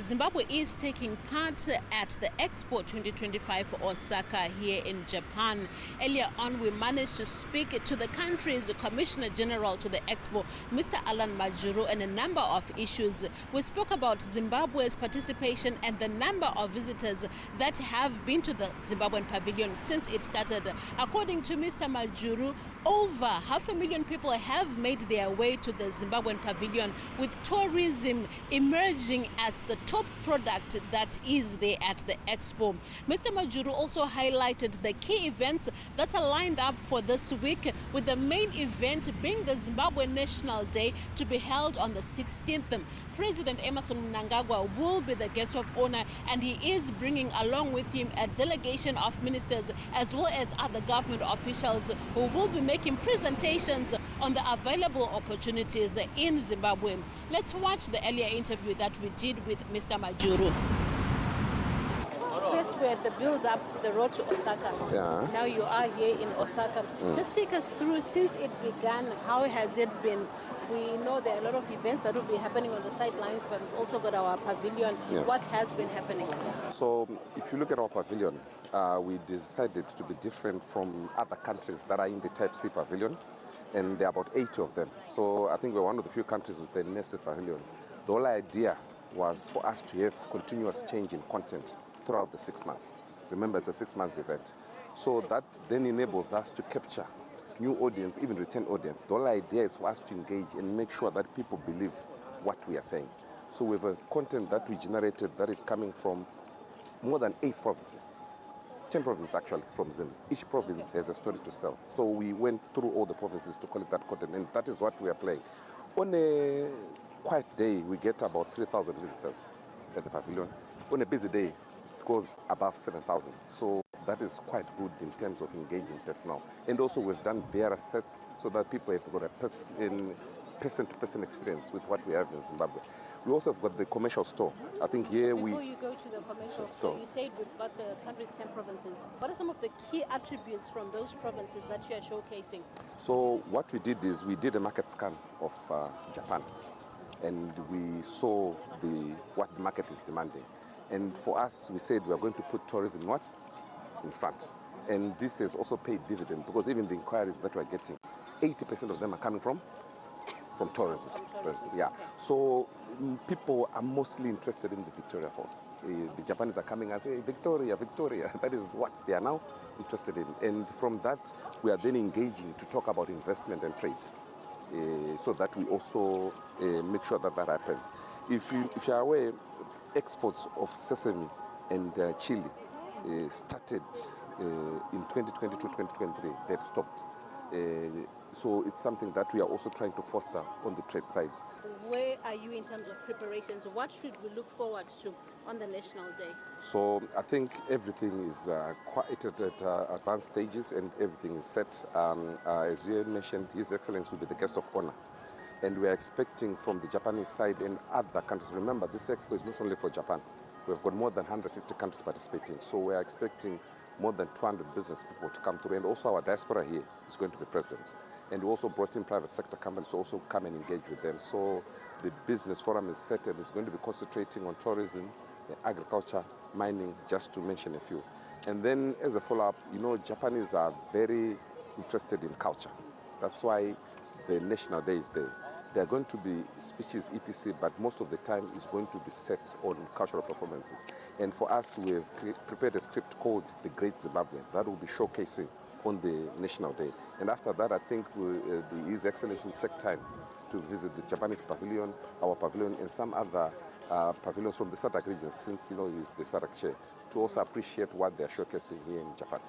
Zimbabwe is taking part at the Expo 2025 Osaka here in Japan. Earlier on, we managed to speak to the country's Commissioner General to the Expo, Mr. Alan Majuru, and a number of issues. We spoke about Zimbabwe's participation and the number of visitors that have been to the Zimbabwean pavilion since it started. According to Mr. Majuru, over 500,000 people have made their way to the Zimbabwean pavilion, with tourism emerging as the top product that is there at the Expo. Mr. Majuru also highlighted the key events that are lined up for this week, with the main event being the Zimbabwe National Day to be held on the 16th. President Emmerson Mnangagwa will be the guest of honor, and he is bringing along with him a delegation of ministers as well as other government officials who will be making presentations on the available opportunities in Zimbabwe. Let's watch the earlier interview that we did with Mr. Majuru. First, we had the build-up, the road to Osaka. Yeah. Now you are here in Osaka. Just take us through, since it began, how has it been? We know there are a lot of events that will be happening on the sidelines, but we've also got our pavilion. Yeah. What has been happening? So if you look at our pavilion, we decided to be different from other countries that are in the Type C pavilion, and there are about 80 of them. So I think we're one of the few countries with a massive pavilion. The whole idea was for us to have continuous change in content throughout the 6 months. Remember, it's a 6 months event. So that then enables us to capture new audience, even return audience. The whole idea is for us to engage and make sure that people believe what we are saying. So we have a content that we generated that is coming from more than 8 provinces. 10 provinces actually from Zim. Each province has a story to sell. So we went through all the provinces to collect that content, and that is what we are playing. On a quiet day, we get about 3,000 visitors at the pavilion. On a busy day, it goes above 7,000. So that is quite good in terms of engaging personnel. And also we've done various sets so that people have got a person-to-person experience with what we have in Zimbabwe. We also have got the commercial store. I think here Before you go to the commercial store, you said we've got the country's 10 provinces. What are some of the key attributes from those provinces that you are showcasing? So what we did is we did a market scan of Japan, and we saw what the market is demanding. And for us, we said we are going to put tourism in front. And this has also paid dividend, because even the inquiries that we're getting, 80% of them are coming from tourism. Yeah. Okay. So people are mostly interested in the Victoria Falls. The Japanese are coming and say, Victoria, Victoria. That is what they are now interested in. And from that, we are then engaging to talk about investment and trade, so that we also make sure that happens. If you are aware, exports of sesame and chili started in 2022-2023. They had stopped. So it's something that we are also trying to foster on the trade side. Where are you in terms of preparations? What should we look forward to on the National Day? So I think everything is quite at advanced stages, and everything is set. As you mentioned, His Excellency will be the guest of honor. And we are expecting from the Japanese side and other countries. Remember, this expo is not only for Japan. We've got more than 150 countries participating. So we are expecting more than 200 business people to come through. And also our diaspora here is going to be present. And we also brought in private sector companies to also come and engage with them. So the business forum is set, and it's going to be concentrating on tourism, agriculture, mining, just to mention a few. And then as a follow-up, Japanese are very interested in culture. That's why the National Day is there. There are going to be speeches, etc., but most of the time is going to be set on cultural performances. And for us, we have prepared a script called The Great Zimbabwe that will be showcasing on the National Day. And after that, I think His Excellency will take time to visit the Japanese pavilion, our pavilion, and some other pavilions from the SADC region, since he's the SADC chair, to also appreciate what they're showcasing here in Japan.